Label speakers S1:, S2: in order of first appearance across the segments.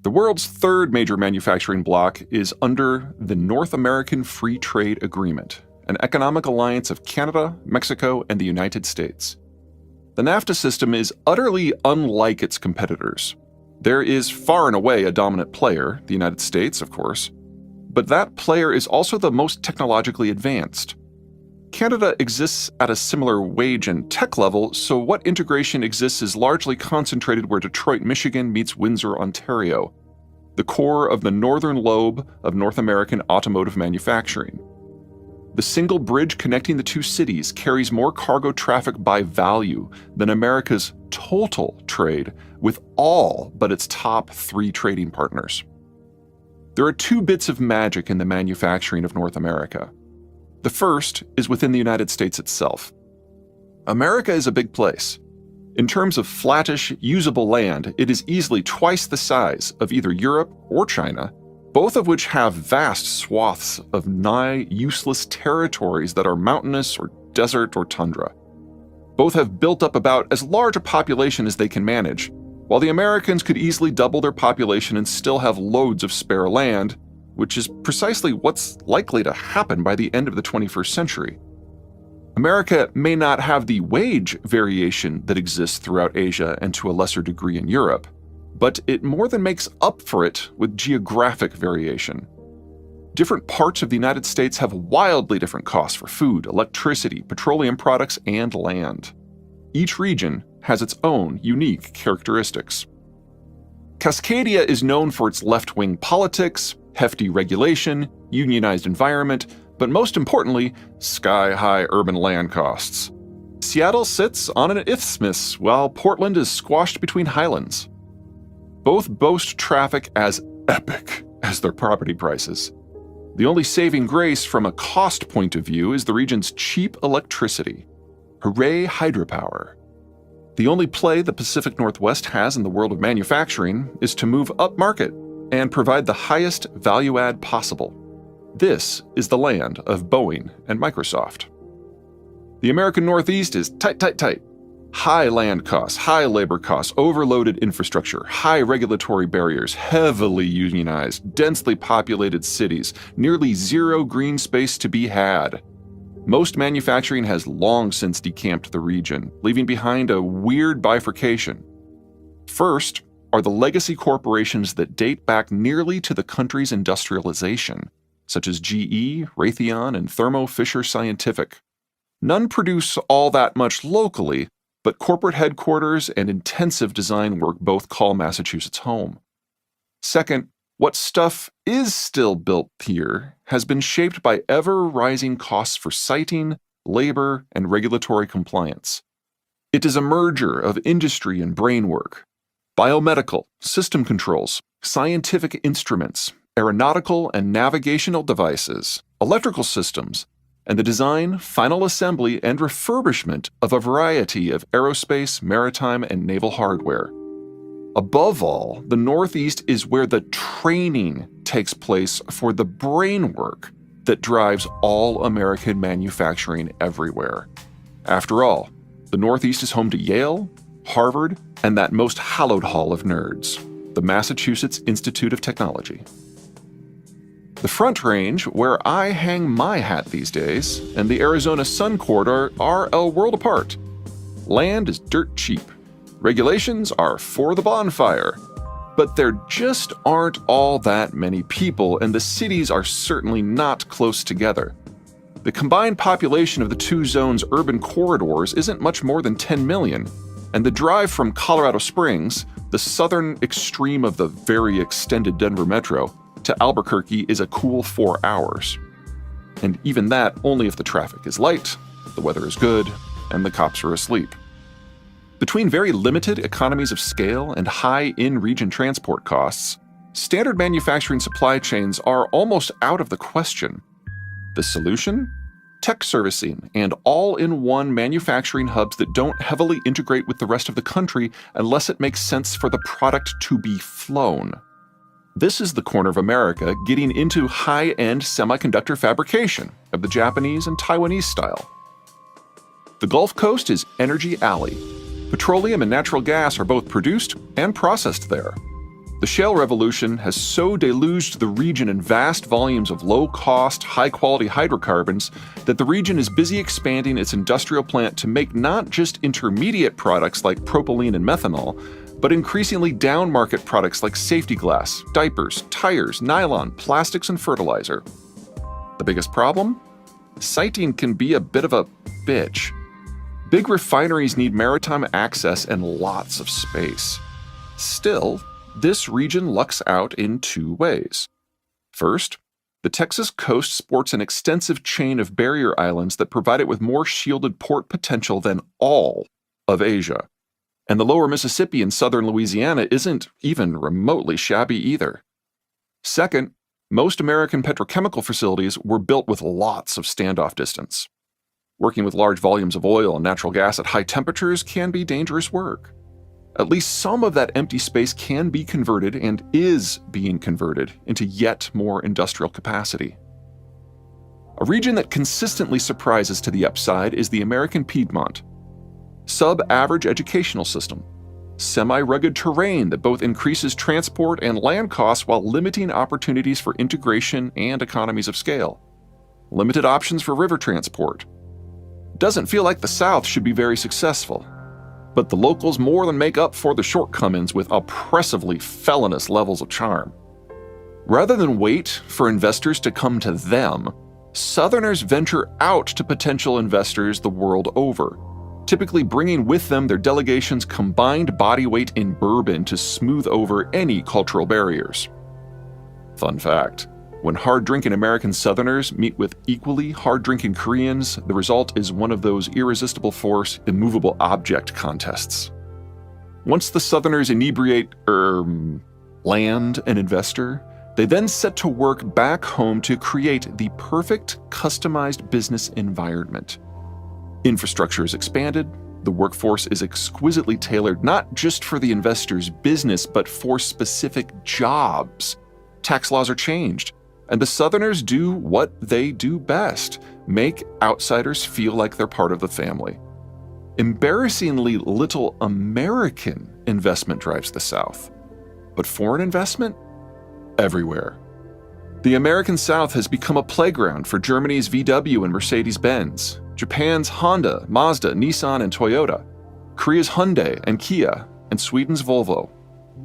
S1: The world's third major manufacturing bloc is under the North American Free Trade Agreement, an economic alliance of Canada, Mexico, and the United States. The NAFTA system is utterly unlike its competitors. There is far and away a dominant player, the United States, of course, but that player is also the most technologically advanced. Canada exists at a similar wage and tech level, so what integration exists is largely concentrated where Detroit, Michigan meets Windsor, Ontario, the core of the northern lobe of North American automotive manufacturing. The single bridge connecting the two cities carries more cargo traffic by value than America's total trade with all but its top 3 trading partners. There are 2 bits of magic in the manufacturing of North America. The first is within the United States itself. America is a big place. In terms of flattish, usable land, it is easily twice the size of either Europe or China, both of which have vast swaths of nigh useless territories that are mountainous or desert or tundra. Both have built up about as large a population as they can manage, while the Americans could easily double their population and still have loads of spare land, which is precisely what's likely to happen by the end of the 21st century. America may not have the wage variation that exists throughout Asia and to a lesser degree in Europe, but it more than makes up for it with geographic variation. Different parts of the United States have wildly different costs for food, electricity, petroleum products, and land. Each region has its own unique characteristics. Cascadia is known for its left-wing politics, hefty regulation, unionized environment, but most importantly, sky-high urban land costs. Seattle sits on an isthmus, while Portland is squashed between highlands. Both boast traffic as epic as their property prices. The only saving grace from a cost point of view is the region's cheap electricity. Hooray, hydropower. The only play the Pacific Northwest has in the world of manufacturing is to move upmarket and provide the highest value add possible. This is the land of Boeing and Microsoft. The American Northeast is tight. High land costs, high labor costs, overloaded infrastructure, high regulatory barriers, heavily unionized, densely populated cities, nearly zero green space to be had. Most manufacturing has long since decamped the region, leaving behind a weird bifurcation. First are the legacy corporations that date back nearly to the country's industrialization, such as GE, Raytheon, and Thermo Fisher Scientific. None produce all that much locally, but corporate headquarters and intensive design work both call Massachusetts home. Second, what stuff is still built here has been shaped by ever-rising costs for siting, labor, and regulatory compliance. It is a merger of industry and brain work. Biomedical, system controls, scientific instruments, aeronautical and navigational devices, electrical systems, and the design, final assembly, and refurbishment of a variety of aerospace, maritime, and naval hardware. Above all, the Northeast is where the training takes place for the brain work that drives all American manufacturing everywhere. After all, the Northeast is home to Yale, Harvard, and that most hallowed hall of nerds, the Massachusetts Institute of Technology. The Front Range, where I hang my hat these days, and the Arizona Sun Corridor are a world apart. Land is dirt cheap. Regulations are for the bonfire. But there just aren't all that many people, and the cities are certainly not close together. The combined population of the two zones' urban corridors isn't much more than 10 million, and the drive from Colorado Springs, the southern extreme of the very extended Denver metro, to Albuquerque is a cool 4 hours. And even that only if the traffic is light, the weather is good, and the cops are asleep. Between very limited economies of scale and high in-region transport costs, standard manufacturing supply chains are almost out of the question. The solution? Tech servicing and all-in-one manufacturing hubs that don't heavily integrate with the rest of the country unless it makes sense for the product to be flown. This is the corner of America getting into high-end semiconductor fabrication of the Japanese and Taiwanese style. The Gulf Coast is Energy Alley. Petroleum and natural gas are both produced and processed there. The shale revolution has so deluged the region in vast volumes of low-cost, high-quality hydrocarbons that the region is busy expanding its industrial plant to make not just intermediate products like propylene and methanol, but increasingly down-market products like safety glass, diapers, tires, nylon, plastics, and fertilizer. The biggest problem? Siting can be a bit of a bitch. Big refineries need maritime access and lots of space. Still, this region lucks out in two ways. First, the Texas coast sports an extensive chain of barrier islands that provide it with more shielded port potential than all of Asia. And the lower Mississippi in southern Louisiana isn't even remotely shabby either. Second, most American petrochemical facilities were built with lots of standoff distance. Working with large volumes of oil and natural gas at high temperatures can be dangerous work. At least some of that empty space can be converted and is being converted into yet more industrial capacity. A region that consistently surprises to the upside is the American Piedmont. Sub-average educational system, semi-rugged terrain that both increases transport and land costs while limiting opportunities for integration and economies of scale. Limited options for river transport. Doesn't feel like the South should be very successful. But the locals more than make up for the shortcomings with oppressively felonious levels of charm. Rather than wait for investors to come to them, Southerners venture out to potential investors the world over, typically bringing with them their delegation's combined body weight in bourbon to smooth over any cultural barriers. Fun fact: when hard-drinking American Southerners meet with equally hard-drinking Koreans, the result is one of those irresistible force, immovable object contests. Once the Southerners inebriate, land an investor, they then set to work back home to create the perfect customized business environment. Infrastructure is expanded, the workforce is exquisitely tailored not just for the investor's business, but for specific jobs. Tax laws are changed. And the Southerners do what they do best: make outsiders feel like they're part of the family. Embarrassingly little American investment drives the South. But foreign investment? Everywhere. The American South has become a playground for Germany's VW and Mercedes-Benz, Japan's Honda, Mazda, Nissan, and Toyota, Korea's Hyundai and Kia, and Sweden's Volvo.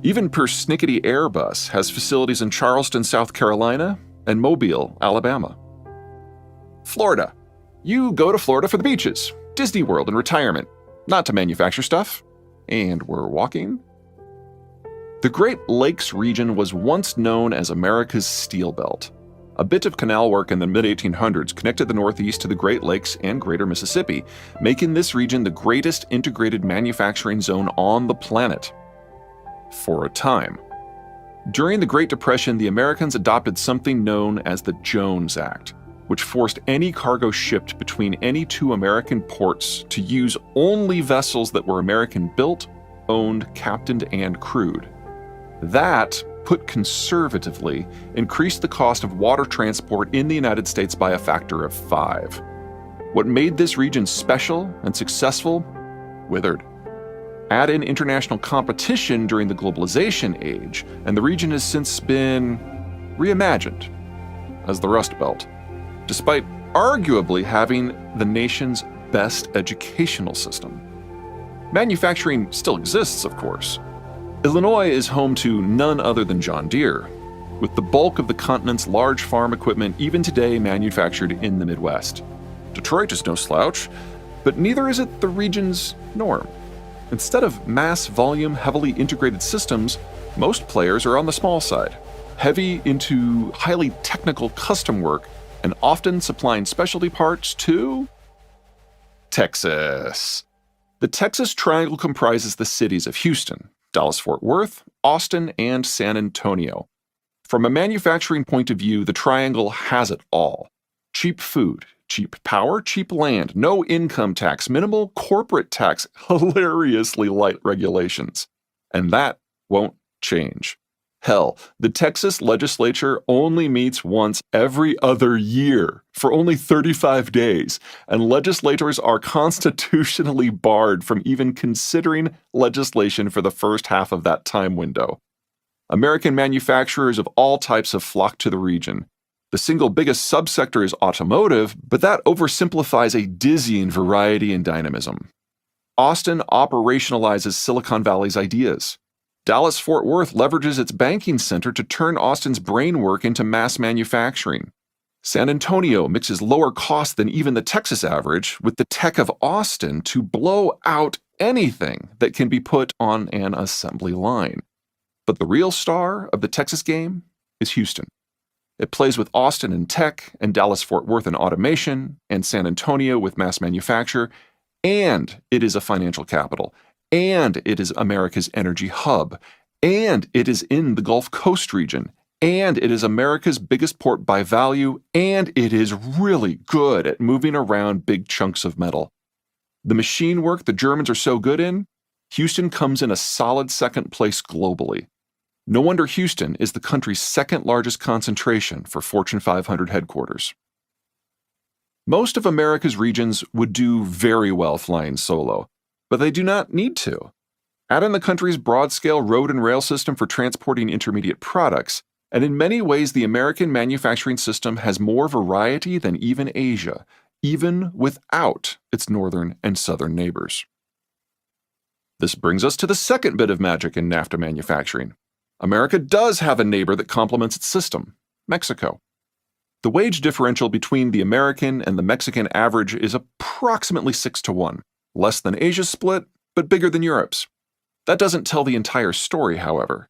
S1: Even persnickety Airbus has facilities in Charleston, South Carolina, and Mobile, Alabama. Florida. You go to Florida for the beaches, Disney World, and retirement, not to manufacture stuff. And we're walking. The Great Lakes region was once known as America's Steel Belt. A bit of canal work in the mid-1800s connected the Northeast to the Great Lakes and Greater Mississippi, making this region the greatest integrated manufacturing zone on the planet. For a time. During the Great Depression, the Americans adopted something known as the Jones Act, which forced any cargo shipped between any two American ports to use only vessels that were American-built, owned, captained, and crewed. That, put conservatively, increased the cost of water transport in the United States by a factor of 5. What made this region special and successful withered. Add in international competition during the globalization age, and the region has since been reimagined as the Rust Belt, despite arguably having the nation's best educational system. Manufacturing still exists, of course. Illinois is home to none other than John Deere, with the bulk of the continent's large farm equipment even today manufactured in the Midwest. Detroit is no slouch, but neither is it the region's norm. Instead of mass volume, heavily integrated systems, most players are on the small side, heavy into highly technical custom work and often supplying specialty parts to Texas. The Texas Triangle comprises the cities of Houston, Dallas-Fort Worth, Austin, and San Antonio. From a manufacturing point of view, the Triangle has it all. Cheap food, cheap power, cheap land, no income tax, minimal corporate tax, hilariously light regulations. And that won't change. Hell, the Texas legislature only meets once every other year for only 35 days, and legislators are constitutionally barred from even considering legislation for the first half of that time window. American manufacturers of all types have flocked to the region. The single biggest subsector is automotive, but that oversimplifies a dizzying variety and dynamism. Austin operationalizes Silicon Valley's ideas. Dallas-Fort Worth leverages its banking center to turn Austin's brain work into mass manufacturing. San Antonio mixes lower cost than even the Texas average with the tech of Austin to blow out anything that can be put on an assembly line. But the real star of the Texas game is Houston. It plays with Austin in tech, and Dallas-Fort Worth in automation, and San Antonio with mass manufacture, and it is a financial capital, and it is America's energy hub, and it is in the Gulf Coast region, and it is America's biggest port by value, and it is really good at moving around big chunks of metal. The machine work the Germans are so good in, Houston comes in a solid second place globally. No wonder Houston is the country's second largest concentration for Fortune 500 headquarters. Most of America's regions would do very well flying solo, but they do not need to. Add in the country's broad-scale road and rail system for transporting intermediate products, and in many ways the American manufacturing system has more variety than even Asia, even without its northern and southern neighbors. This brings us to the second bit of magic in NAFTA manufacturing. America does have a neighbor that complements its system, Mexico. The wage differential between the American and the Mexican average is approximately 6-1, less than Asia's split, but bigger than Europe's. That doesn't tell the entire story, however.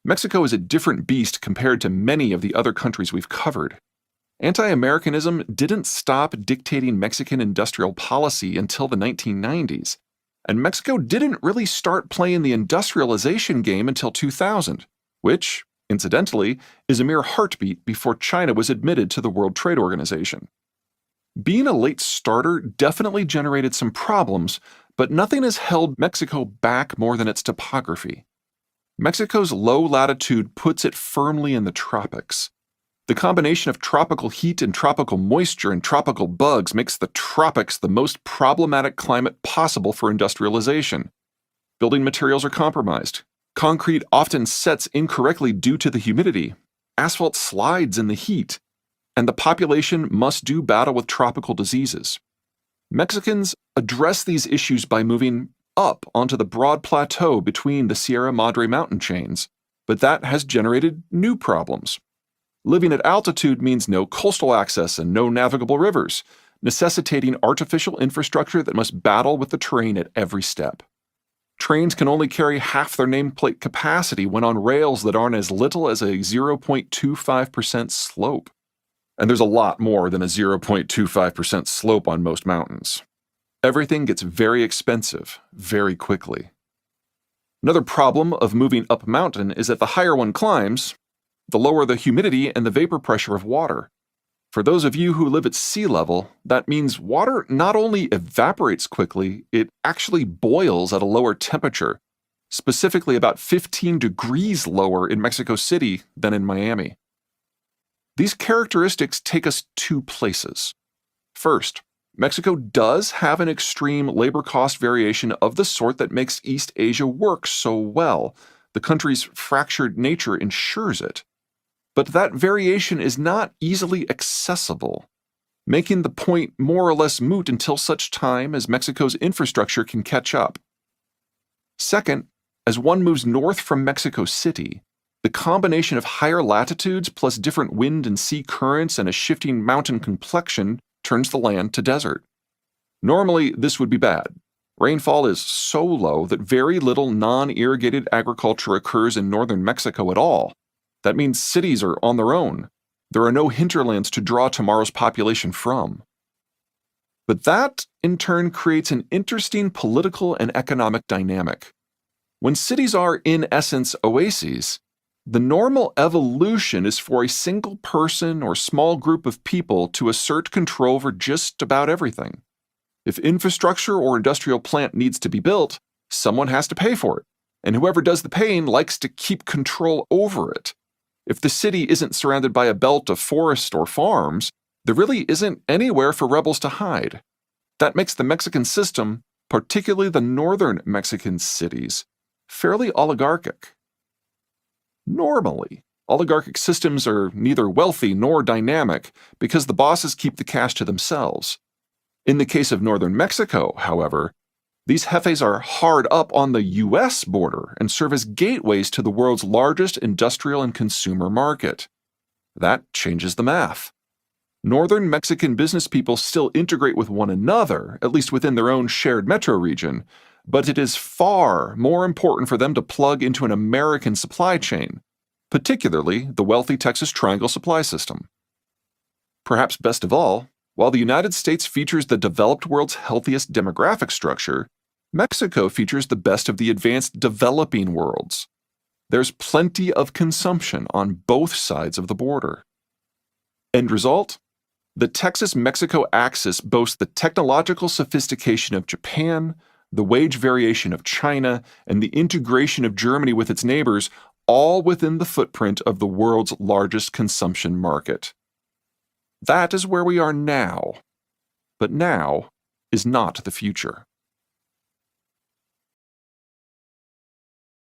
S1: Mexico is a different beast compared to many of the other countries we've covered. Anti-Americanism didn't stop dictating Mexican industrial policy until the 1990s. And Mexico didn't really start playing the industrialization game until 2000, which, incidentally, is a mere heartbeat before China was admitted to the World Trade Organization. Being a late starter definitely generated some problems, but nothing has held Mexico back more than its topography. Mexico's low latitude puts it firmly in the tropics. The combination of tropical heat and tropical moisture and tropical bugs makes the tropics the most problematic climate possible for industrialization. Building materials are compromised. Concrete often sets incorrectly due to the humidity. Asphalt slides in the heat. And the population must do battle with tropical diseases. Mexicans address these issues by moving up onto the broad plateau between the Sierra Madre mountain chains, but that has generated new problems. Living at altitude means no coastal access and no navigable rivers, necessitating artificial infrastructure that must battle with the terrain at every step. Trains can only carry half their nameplate capacity when on rails that aren't as little as a 0.25% slope. And there's a lot more than a 0.25% slope on most mountains. Everything gets very expensive very quickly. Another problem of moving up a mountain is that the higher one climbs, the lower the humidity and the vapor pressure of water. For those of you who live at sea level, that means water not only evaporates quickly, it actually boils at a lower temperature, specifically about 15 degrees lower in Mexico City than in Miami. These characteristics take us two places. First, Mexico does have an extreme labor cost variation of the sort that makes East Asia work so well. The country's fractured nature ensures it. But that variation is not easily accessible, making the point more or less moot until such time as Mexico's infrastructure can catch up. Second, as one moves north from Mexico City, the combination of higher latitudes plus different wind and sea currents and a shifting mountain complexion turns the land to desert. Normally, this would be bad. Rainfall is so low that very little non-irrigated agriculture occurs in northern Mexico at all. That means cities are on their own. There are no hinterlands to draw tomorrow's population from. But that, in turn, creates an interesting political and economic dynamic. When cities are, in essence, oases, the normal evolution is for a single person or small group of people to assert control over just about everything. If infrastructure or industrial plant needs to be built, someone has to pay for it, and whoever does the paying likes to keep control over it. If the city isn't surrounded by a belt of forest or farms, there really isn't anywhere for rebels to hide. That makes the Mexican system, particularly the northern Mexican cities, fairly oligarchic. Normally, oligarchic systems are neither wealthy nor dynamic because the bosses keep the cash to themselves. In the case of northern Mexico, however, these jefes are hard up on the US border and serve as gateways to the world's largest industrial and consumer market. That changes the math. Northern Mexican business people still integrate with one another, at least within their own shared metro region, but it is far more important for them to plug into an American supply chain, particularly the wealthy Texas Triangle supply system. Perhaps best of all, while the United States features the developed world's healthiest demographic structure, Mexico features the best of the advanced developing worlds. There's plenty of consumption on both sides of the border. End result? The Texas-Mexico axis boasts the technological sophistication of Japan, the wage variation of China, and the integration of Germany with its neighbors, all within the footprint of the world's largest consumption market. That is where we are now. But now is not the future.